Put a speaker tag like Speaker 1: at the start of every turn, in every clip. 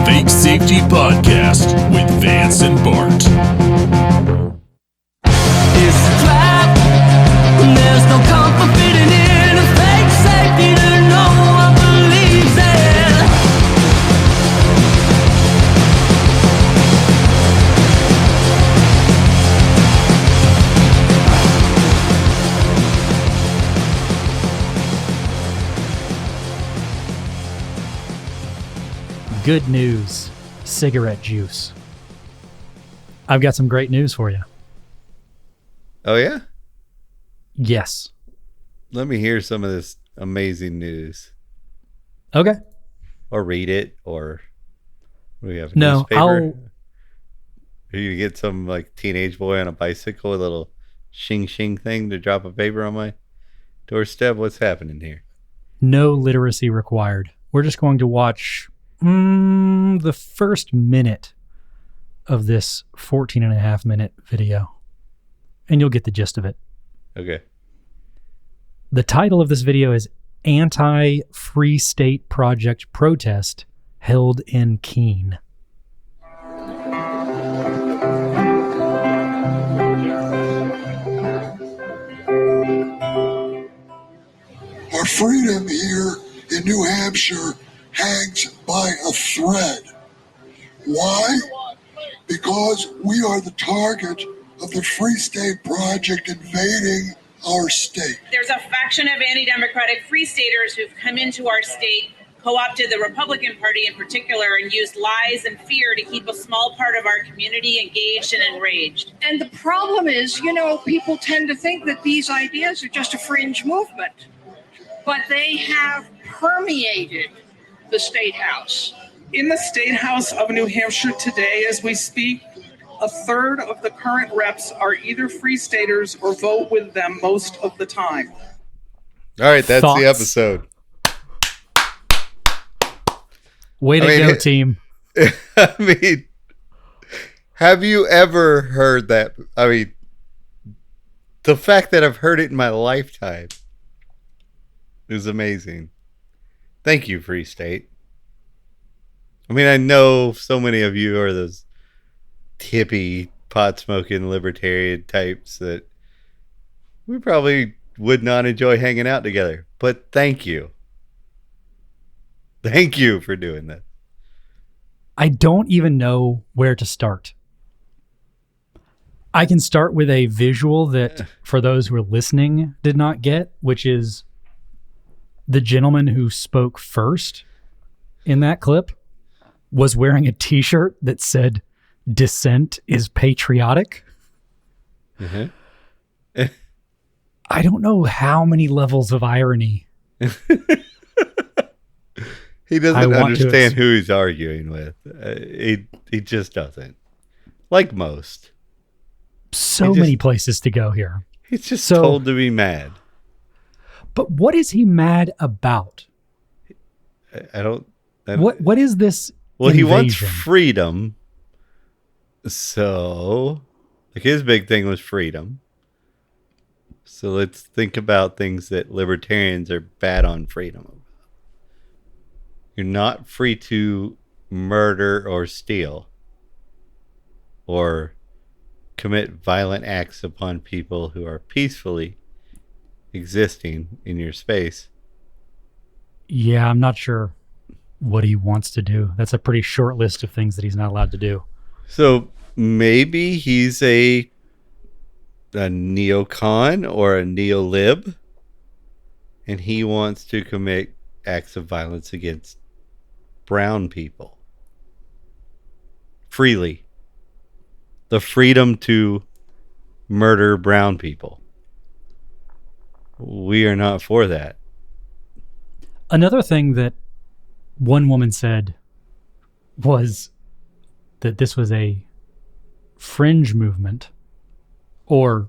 Speaker 1: Fake Safety Podcast with Vance and Bart.
Speaker 2: It's a trap, and there's no comfort fitting in a fake safety that no one believes in.
Speaker 3: Good news, cigarette juice. I've got some great news for you.
Speaker 4: Oh, yeah?
Speaker 3: Yes.
Speaker 4: Let me hear some of this amazing news.
Speaker 3: Okay.
Speaker 4: Or read it, or we have a
Speaker 3: No,
Speaker 4: newspaper. Or you get some like teenage boy on a bicycle with a little shing shing thing to drop a paper on my doorstep. What's happening here?
Speaker 3: No literacy required. We're just going to watch the first minute of this 14 and a half minute video, and you'll get the gist of it.
Speaker 4: Okay.
Speaker 3: The title of this video is Anti-Free State Project Protest Held in Keene.
Speaker 5: Our freedom here in New Hampshire hangs by a thread. Why? Because we are the target of the Free State Project invading our state.
Speaker 6: There's a faction of anti-democratic free staters who've come into our state, co-opted the Republican Party in particular, and used lies and fear to keep a small part of our community engaged and enraged.
Speaker 7: And the problem is, people tend to think that these ideas are just a fringe movement, but they have permeated the State House.
Speaker 8: In the State House of New Hampshire today, as we speak, a third of the current reps are either free staters or vote with them most of the time.
Speaker 4: All right, that's
Speaker 3: Thoughts?
Speaker 4: the episode.
Speaker 3: Way to go, team.
Speaker 4: I mean, have you ever heard that? I mean, the fact that I've heard it in my lifetime is amazing. Thank you, Free State. I mean, I know so many of you are those hippie, pot-smoking, libertarian types that we probably would not enjoy hanging out together. But thank you. Thank you for doing that.
Speaker 3: I don't even know where to start. I can start with a visual that, for those who are listening, did not get, which is the gentleman who spoke first in that clip was wearing a t-shirt that said, "Dissent is patriotic."
Speaker 4: Mm-hmm.
Speaker 3: I don't know how many levels of irony.
Speaker 4: He doesn't understand who he's arguing with. He just doesn't. Like most.
Speaker 3: So many places to go here.
Speaker 4: He's just told to be mad.
Speaker 3: But what is he mad about?
Speaker 4: I don't.
Speaker 3: What is this?
Speaker 4: Well,
Speaker 3: invasion?
Speaker 4: He wants freedom. So, like, his big thing was freedom. So let's think about things that libertarians are bad on freedom about. You're not free to murder or steal or commit violent acts upon people who are peacefully existing in your space.
Speaker 3: Yeah, I'm not sure what he wants to do. That's a pretty short list of things that he's not allowed to do.
Speaker 4: So maybe he's a neocon or a neolib, and he wants to commit acts of violence against brown people freely. The freedom to murder brown people. We are not for that.
Speaker 3: Another thing that one woman said was that this was a fringe movement, or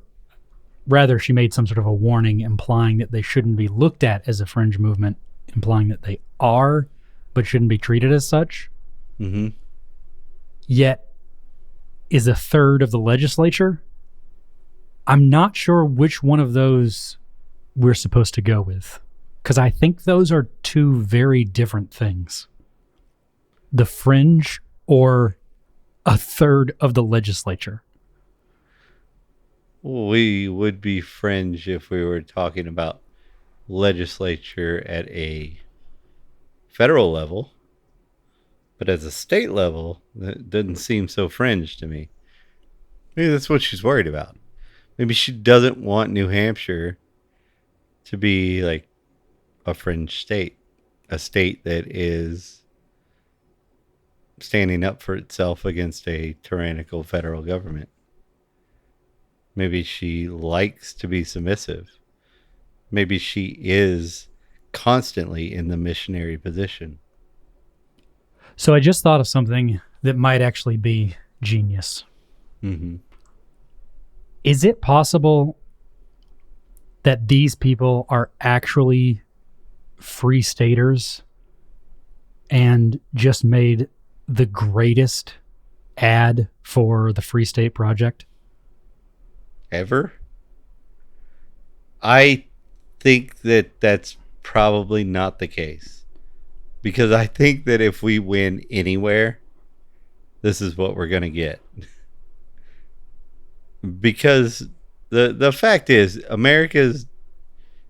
Speaker 3: rather she made some sort of a warning implying that they shouldn't be looked at as a fringe movement, implying that they are, but shouldn't be treated as such.
Speaker 4: Mm-hmm.
Speaker 3: Yet is a third of the legislature. I'm not sure which one of those we're supposed to go with, because I think those are two very different things. the fringe or a third of the legislature?
Speaker 4: We would be fringe if we were talking about legislature at a federal level. But at a state level, that doesn't seem so fringe to me. Maybe that's what she's worried about. Maybe she doesn't want New Hampshire to be like a fringe state, a state that is standing up for itself against a tyrannical federal government. Maybe she likes to be submissive. Maybe she is constantly in the missionary position.
Speaker 3: So I just thought of something that might actually be genius.
Speaker 4: Mm-hmm.
Speaker 3: Is it possible that these people are actually free staters and just made the greatest ad for the Free State Project?
Speaker 4: Ever? I think that that's probably not the case. Because I think that if we win anywhere, this is what we're going to get. Because the fact is, America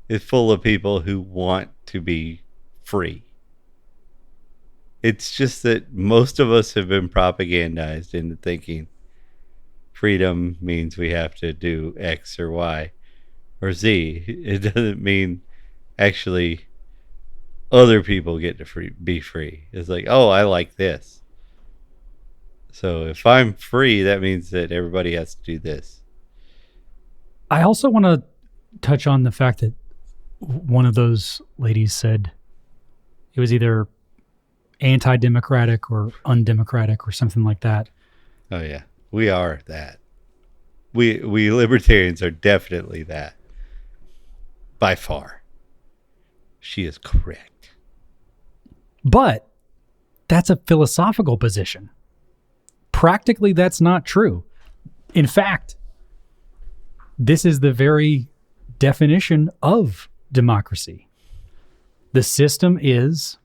Speaker 4: is full of people who want to be free. It's just that most of us have been propagandized into thinking freedom means we have to do X or Y or Z. It doesn't mean actually other people get to be free. It's like, oh, I like this. So if I'm free, that means that everybody has to do this.
Speaker 3: I also want to touch on the fact that one of those ladies said it was either anti-democratic or undemocratic or something like that.
Speaker 4: Oh yeah, we are that. We libertarians are definitely that. By far. She is correct.
Speaker 3: But that's a philosophical position. Practically, that's not true. In fact, this is the very definition of democracy. The system is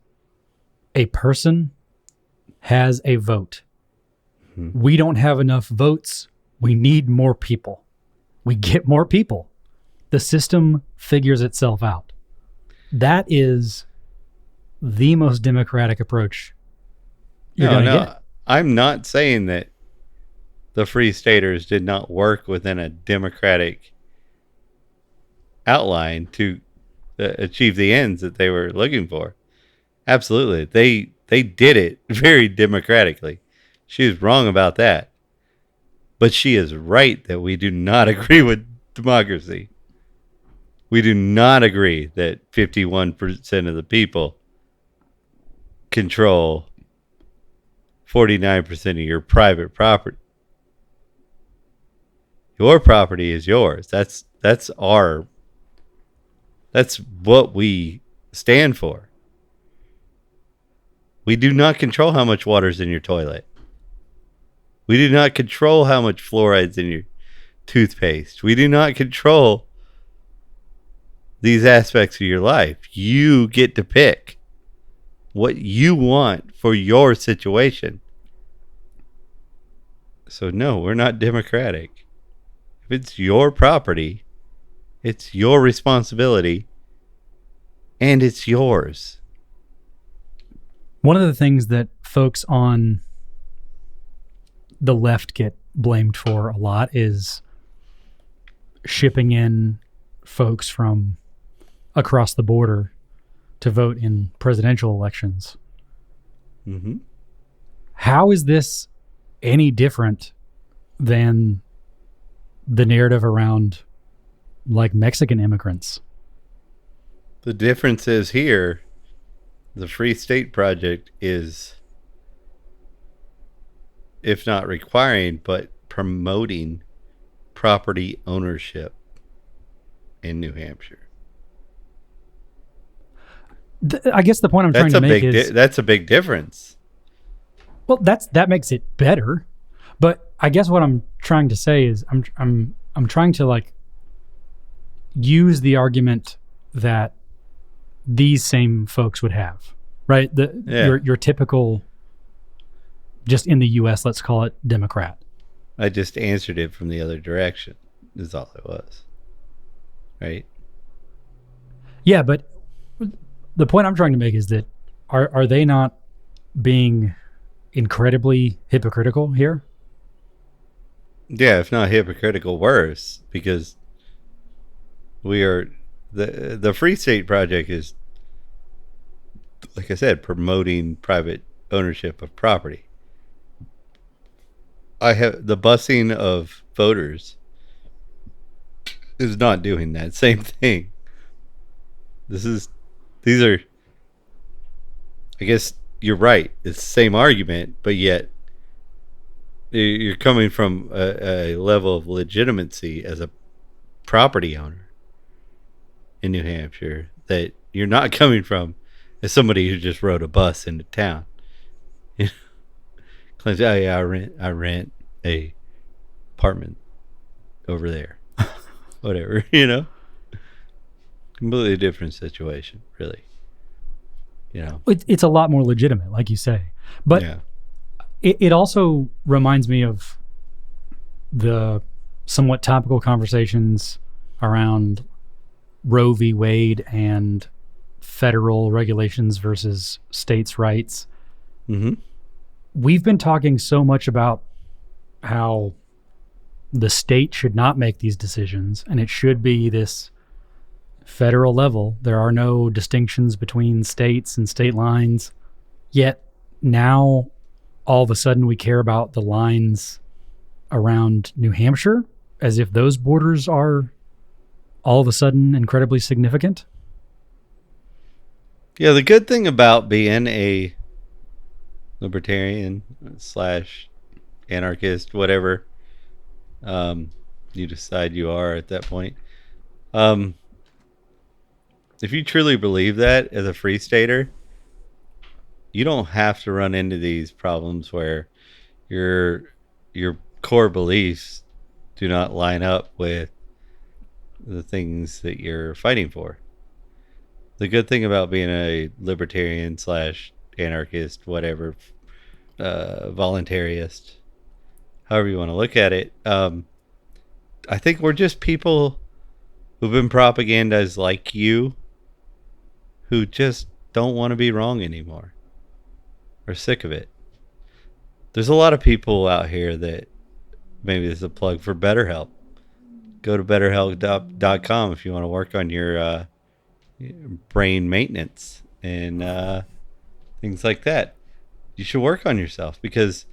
Speaker 3: a person has a vote. Mm-hmm. We don't have enough votes. We need more people. We get more people. The system figures itself out. That is the most democratic approach you're going to get.
Speaker 4: I'm not saying that the Free Staters did not work within a democratic outline to achieve the ends that they were looking for. Absolutely. They did it very democratically. She was wrong about that. But she is right that we do not agree with democracy. We do not agree that 51% of the people control 49% of your private property. Your property is yours. That's what we stand for. We do not control how much water's in your toilet. We do not control how much fluoride's in your toothpaste. We do not control these aspects of your life. You get to pick what you want for your situation. So no, we're not democratic. If it's your property, it's your responsibility, and it's yours.
Speaker 3: One of the things that folks on the left get blamed for a lot is shipping in folks from across the border to vote in presidential elections.
Speaker 4: Mm-hmm.
Speaker 3: How is this any different than the narrative around like Mexican immigrants?
Speaker 4: The difference is here, the Free State Project is, if not requiring, but promoting property ownership in New Hampshire.
Speaker 3: I guess the point I'm trying to make is
Speaker 4: that's a big difference.
Speaker 3: Well, that makes it better, but I guess what I'm trying to say is I'm trying to like use the argument that these same folks would have, right? Your typical just in the U.S., let's call it Democrat.
Speaker 4: I just answered it from the other direction. Is all it was. Right?
Speaker 3: Yeah, but the point I'm trying to make is that are they not being incredibly hypocritical here?
Speaker 4: Yeah, if not hypocritical, worse, because we are the Free State Project is, like I said, promoting private ownership of property. I have the busing of voters is not doing that same thing. These are, I guess you're right. It's the same argument, but yet you're coming from a level of legitimacy as a property owner in New Hampshire that you're not coming from as somebody who just rode a bus into town. You know? Claims, oh yeah, I rent a apartment over there. Whatever, you know? Completely different situation, really. You know?
Speaker 3: It's a lot more legitimate, like you say. But
Speaker 4: yeah.
Speaker 3: it also reminds me of the somewhat topical conversations around Roe v. Wade and federal regulations versus states' rights.
Speaker 4: Mm-hmm.
Speaker 3: We've been talking so much about how the state should not make these decisions, and it should be this federal level. There are no distinctions between states and state lines. Yet now, all of a sudden, we care about the lines around New Hampshire as if those borders are all of a sudden incredibly significant.
Speaker 4: Yeah, the good thing about being a libertarian / anarchist, whatever you decide you are at that point, if you truly believe that as a free stater, you don't have to run into these problems where your core beliefs do not line up with the things that you're fighting for. The good thing about being a libertarian / anarchist, whatever, voluntarist, however you want to look at it, I think we're just people who've been propagandized like you, who just don't want to be wrong anymore, or sick of it. There's a lot of people out here that, maybe this is a plug for BetterHelp. Go to betterhelp.com if you want to work on your brain maintenance and things like that. You should work on yourself, because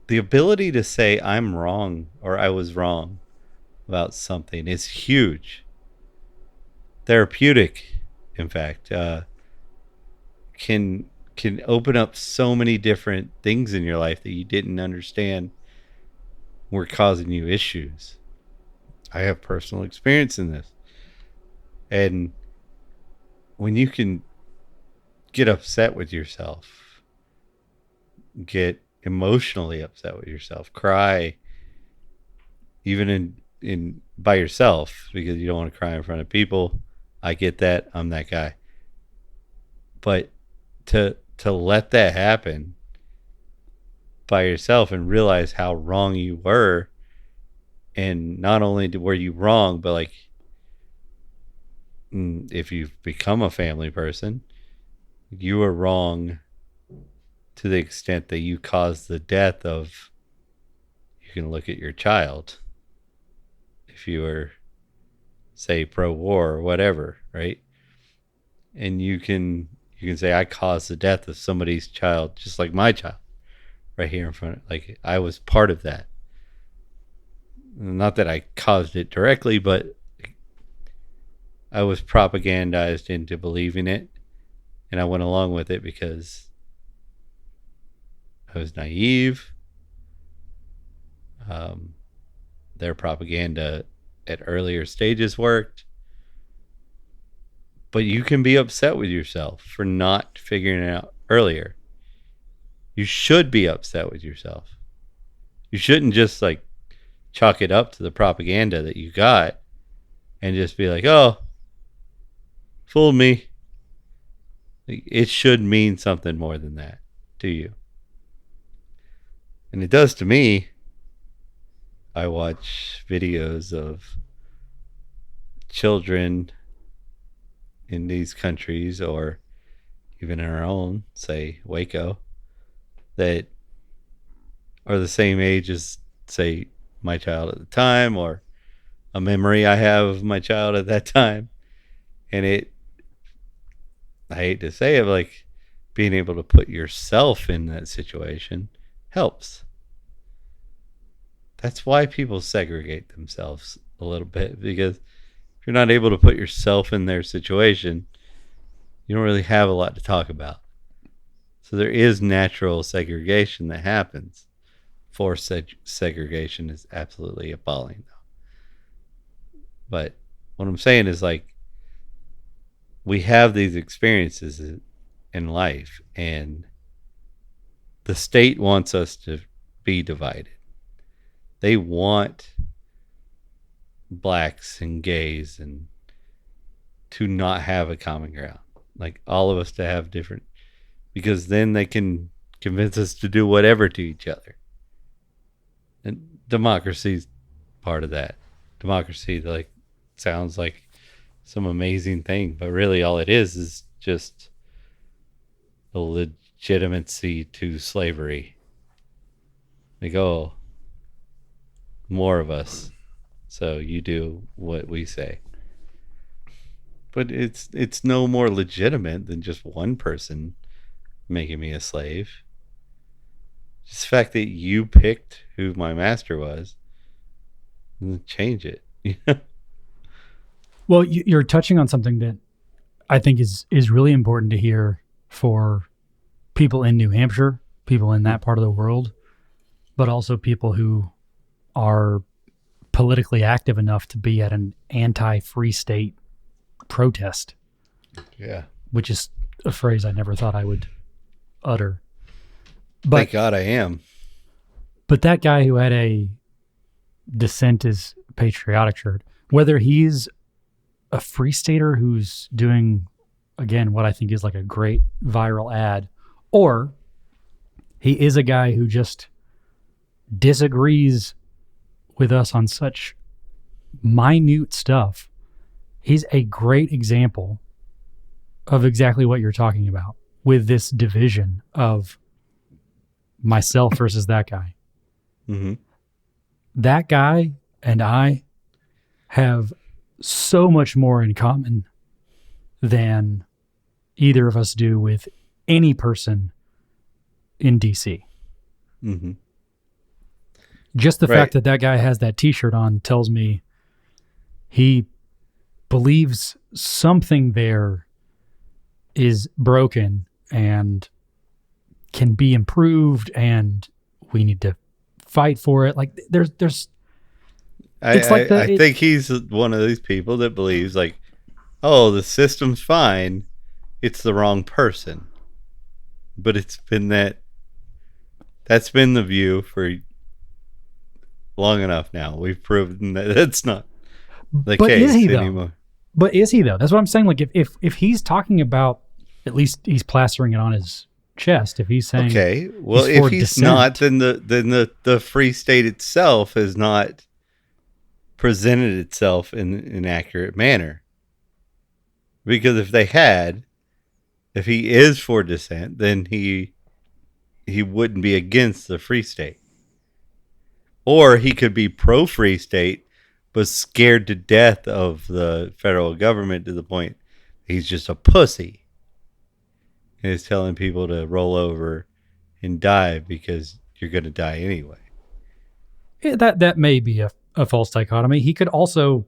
Speaker 4: the ability to say I'm wrong or I was wrong about something is huge. Therapeutic, in fact, can open up so many different things in your life that you didn't understand were causing you issues. I have personal experience in this. And when you can get upset with yourself, get emotionally upset with yourself, cry even in by yourself because you don't want to cry in front of people. I get that. I'm that guy. But to let that happen by yourself and realize how wrong you were, and not only were you wrong, but like, if you've become a family person, you were wrong to the extent that you caused the death of, you can look at your child, if you were, say, pro-war or whatever, right? And you can say, I caused the death of somebody's child, just like my child, right here in front of, like, I was part of that. Not that I caused it directly, but I was propagandized into believing it, and I went along with it because I was naive. Their propaganda at earlier stages worked. But you can be upset with yourself for not figuring it out earlier. You should be upset with yourself. You shouldn't just like chalk it up to the propaganda that you got and just be like, oh, fooled me. It should mean something more than that to you. And it does to me. I watch videos of children in these countries, or even in our own, say Waco, that are the same age as, say, my child at the time, or a memory I have of my child at that time. And I hate to say it, like, being able to put yourself in that situation helps. That's why people segregate themselves a little bit, because if you're not able to put yourself in their situation, you don't really have a lot to talk about. So there is natural segregation that happens. Forced segregation is absolutely appalling, though. But what I'm saying is, like, we have these experiences in life, and the state wants us to be divided. They want blacks and gays and to not have a common ground. Like, all of us to have different, because then they can convince us to do whatever to each other. And democracy's part of that. Democracy, like, sounds like some amazing thing, but really all it is just a legitimacy to slavery. They go, more of us, so you do what we say. But it's no more legitimate than just one person making me a slave. Just the fact that you picked who my master was doesn't change it.
Speaker 3: Well, you're touching on something that I think is really important to hear for people in New Hampshire, people in that part of the world, but also people who are politically active enough to be at an anti-free state protest.
Speaker 4: Yeah.
Speaker 3: Which is a phrase I never thought I would utter. But,
Speaker 4: thank God I am.
Speaker 3: But that guy who had a dissent is patriotic shirt, whether he's a free stater who's doing, again, what I think is like a great viral ad, or he is a guy who just disagrees with us on such minute stuff, he's a great example of exactly what you're talking about with this division of myself versus that guy.
Speaker 4: Mm-hmm.
Speaker 3: That guy and I have so much more in common than either of us do with any person in DC.
Speaker 4: Mm-hmm.
Speaker 3: Just the fact that guy has that t-shirt on tells me he believes something there is broken and can be improved, and we need to fight for it. Like there's
Speaker 4: I think he's one of these people that believes, like, oh, the system's fine, it's the wrong person. But it's been that's been the view for long enough now. We've proven that that's not the case
Speaker 3: is he,
Speaker 4: anymore.
Speaker 3: Though? But is he, though? That's what I'm saying. Like, if he's talking about, at least he's plastering it on his chest. If he's saying,
Speaker 4: okay, well, if he's
Speaker 3: dissent,
Speaker 4: not, then the free state itself has not presented itself in an accurate manner. Because if they had, if he is for dissent, then he wouldn't be against the free state. Or he could be pro-free state, but scared to death of the federal government to the point he's just a pussy. And is telling people to roll over and die because you're going to die anyway.
Speaker 3: Yeah, that may be a false dichotomy. He could also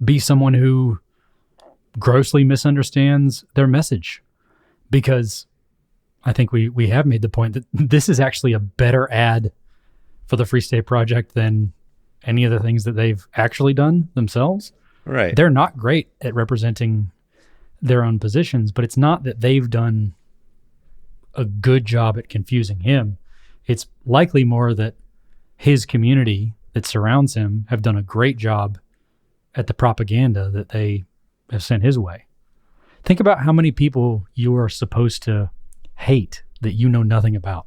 Speaker 3: be someone who grossly misunderstands their message, because I think we have made the point that this is actually a better ad for the Free State Project than any of the things that they've actually done themselves.
Speaker 4: Right.
Speaker 3: They're not great at representing their own positions, but it's not that they've done a good job at confusing him. It's likely more that his community that surrounds him have done a great job at the propaganda that they have sent his way. Think about how many people you are supposed to hate that you know nothing about.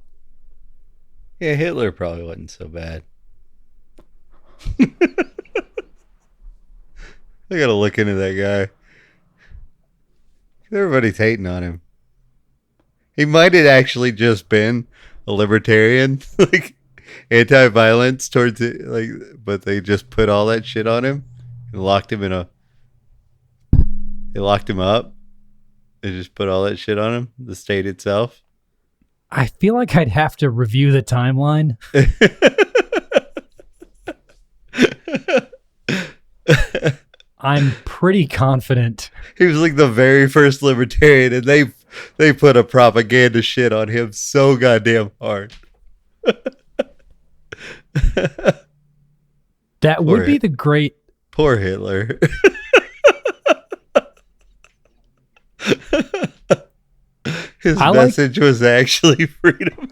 Speaker 4: Yeah, Hitler probably wasn't so bad. I gotta look into that guy. Everybody's hating on him. He might have actually just been a libertarian, like anti-violence towards it, like, but they just put all that shit on him and locked him in a. They locked him up. They just put all that shit on him. The state itself.
Speaker 3: I feel like I'd have to review the timeline. I'm pretty confident.
Speaker 4: He was like the very first libertarian, and they put a propaganda shit on him so goddamn hard.
Speaker 3: That would be the great.
Speaker 4: Poor Hitler. His message was actually freedom,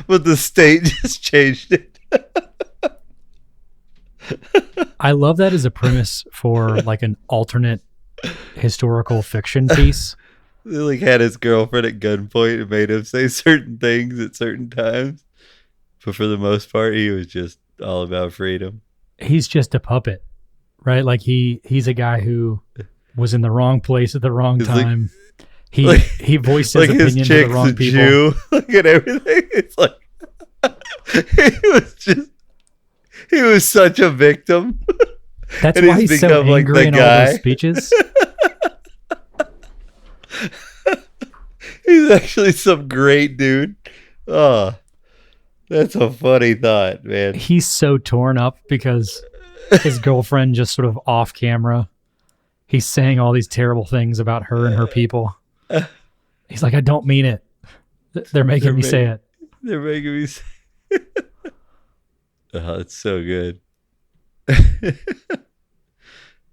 Speaker 4: but the state just changed it.
Speaker 3: I love that as a premise for like an alternate historical fiction piece.
Speaker 4: He like had his girlfriend at gunpoint and made him say certain things at certain times, but for the most part, he was just all about freedom.
Speaker 3: He's just a puppet, right? Like he's a guy who was in the wrong place at the wrong time. He voiced his opinion to the wrong people.
Speaker 4: Jew, look at everything. It's like he was such a victim.
Speaker 3: That's why he's so angry in all those speeches.
Speaker 4: He's actually some great dude. Oh, that's a funny thought, man.
Speaker 3: He's so torn up because his girlfriend just sort of off camera. He's saying all these terrible things about her and her people. He's like, I don't mean it. They're making me say it.
Speaker 4: They're making me say it. Oh, it's so good.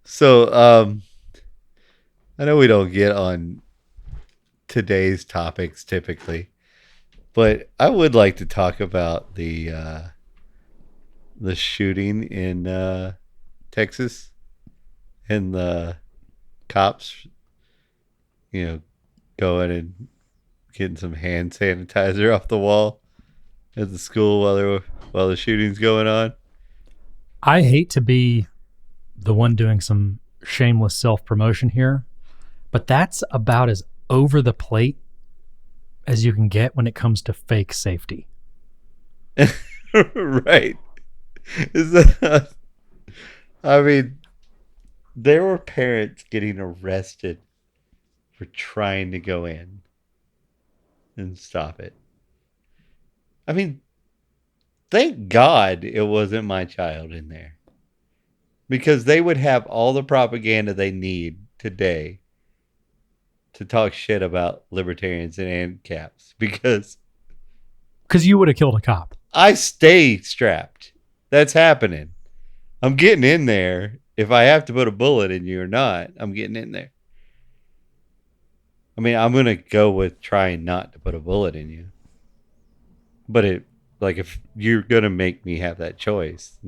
Speaker 4: So, I know we don't get on today's topics typically, but I would like to talk about the shooting in Texas and the cops, going and getting some hand sanitizer off the wall at the school while the shooting's going on.
Speaker 3: I hate to be the one doing some shameless self-promotion here, but that's about as over the plate as you can get when it comes to fake safety.
Speaker 4: Right. I mean, there were parents getting arrested for trying to go in and stop it. I mean, thank God it wasn't my child in there, because they would have all the propaganda they need today to talk shit about libertarians and ANCAPs, because
Speaker 3: you would have killed a cop.
Speaker 4: I stay strapped. That's happening. I'm getting in there. If I have to put a bullet in you or not, I'm getting in there. I mean, I'm going to go with trying not to put a bullet in you. But if you're going to make me have that choice.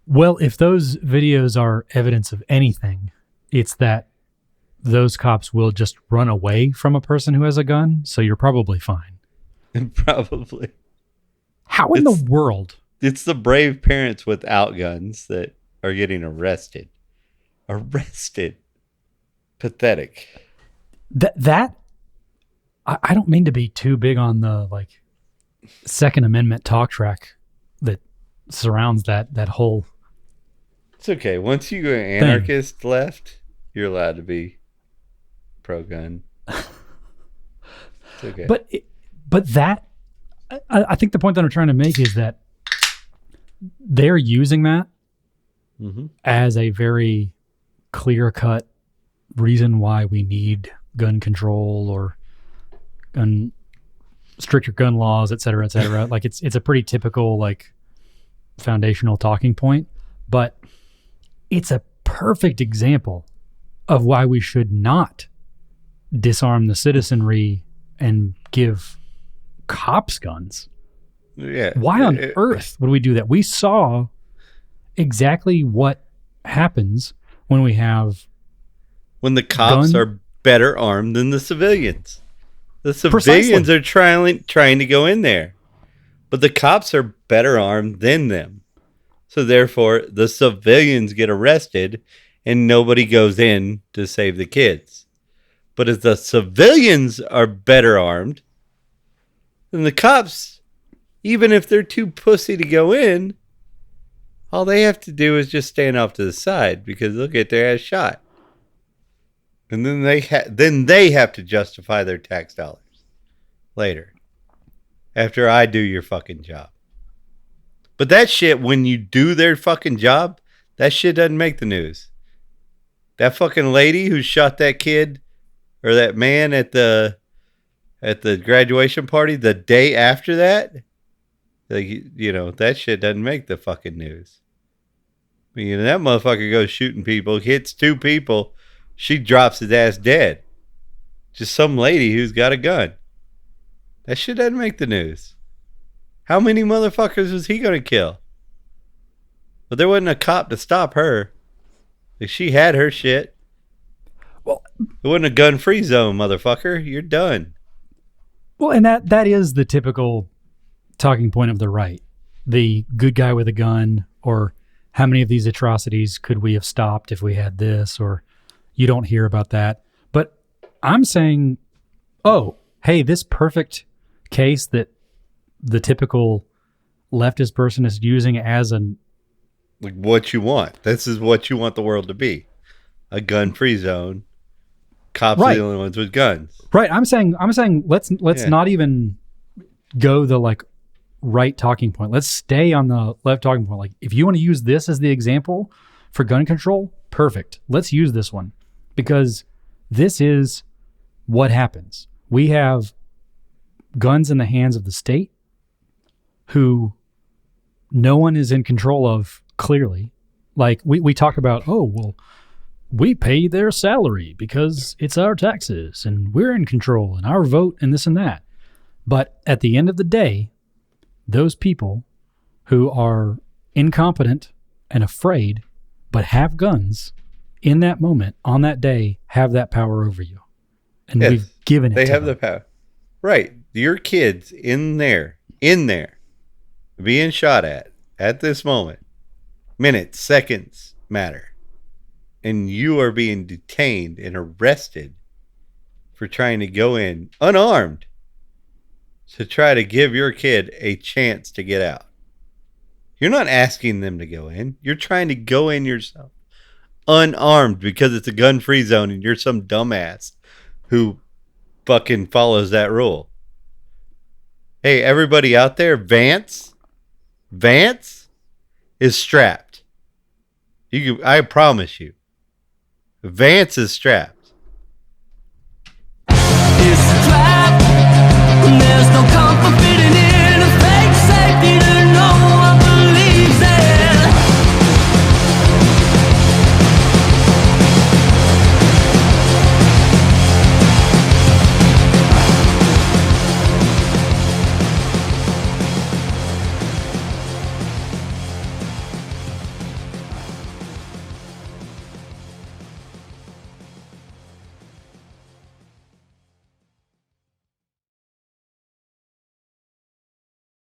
Speaker 3: Well, if those videos are evidence of anything, it's that those cops will just run away from a person who has a gun. So you're probably fine.
Speaker 4: Probably.
Speaker 3: How in the world?
Speaker 4: It's the brave parents without guns that are getting arrested. Pathetic.
Speaker 3: I don't mean to be too big on the Second Amendment talk track that surrounds that whole.
Speaker 4: It's okay. Once you go anarchist left, you're allowed to be pro-gun. It's okay.
Speaker 3: But that, I think the point that I'm trying to make is that they're using that as a very clear-cut reason why we need gun control or stricter gun laws, et cetera, et cetera. Like it's a pretty typical foundational talking point, but it's a perfect example of why we should not disarm the citizenry and give cops guns.
Speaker 4: Yeah.
Speaker 3: Why on earth would we do that? We saw exactly what happens when the
Speaker 4: cops are better armed than the civilians. The civilians are trying to go in there. But the cops are better armed than them. So therefore, the civilians get arrested and nobody goes in to save the kids. But if the civilians are better armed, then the cops, even if they're too pussy to go in, all they have to do is just stand off to the side because they'll get their ass shot. And then they have to justify their tax dollars later. After I do your fucking job. But that shit, when you do their fucking job, that shit doesn't make the news. That fucking lady who shot that kid or that man at the graduation party the day after that, that shit doesn't make the fucking news. I mean, that motherfucker goes shooting people, hits 2 people, she drops his ass dead. Just some lady who's got a gun. That shit doesn't make the news. How many motherfuckers was he going to kill? But there wasn't a cop to stop her. Like, she had her shit.
Speaker 3: Well,
Speaker 4: it wasn't a gun-free zone, motherfucker. You're done.
Speaker 3: Well, and that is the typical talking point of the right. The good guy with a gun, or how many of these atrocities could we have stopped if we had this, or you don't hear about that. But I'm saying, oh, hey, this perfect case that the typical leftist person is using as
Speaker 4: like what you want. This is what you want the world to be. A gun-free zone. Cops are the only ones with guns.
Speaker 3: Right. I'm saying let's not even go the like right talking point. Let's stay on the left talking point. Like, if you want to use this as the example for gun control, perfect. Let's use this one, because this is what happens. We have guns in the hands of the state who no one is in control of, clearly. Like, we talk about, oh, well, we pay their salary because it's our taxes and we're in control and our vote and this and that. But at the end of the day, those people who are incompetent and afraid but have guns in that moment, on that day, have that power over you. And
Speaker 4: yes,
Speaker 3: we've given it to them.
Speaker 4: They have the power. Right. Your kids in there, being shot at this moment. Minutes, seconds matter. And you are being detained and arrested for trying to go in unarmed to try to give your kid a chance to get out. You're not asking them to go in. You're trying to go in yourself unarmed because it's a gun-free zone and you're some dumbass who fucking follows that rule. Hey, everybody out there, Vance is strapped. I promise you. Vance is strapped.
Speaker 2: It's a trap. There's no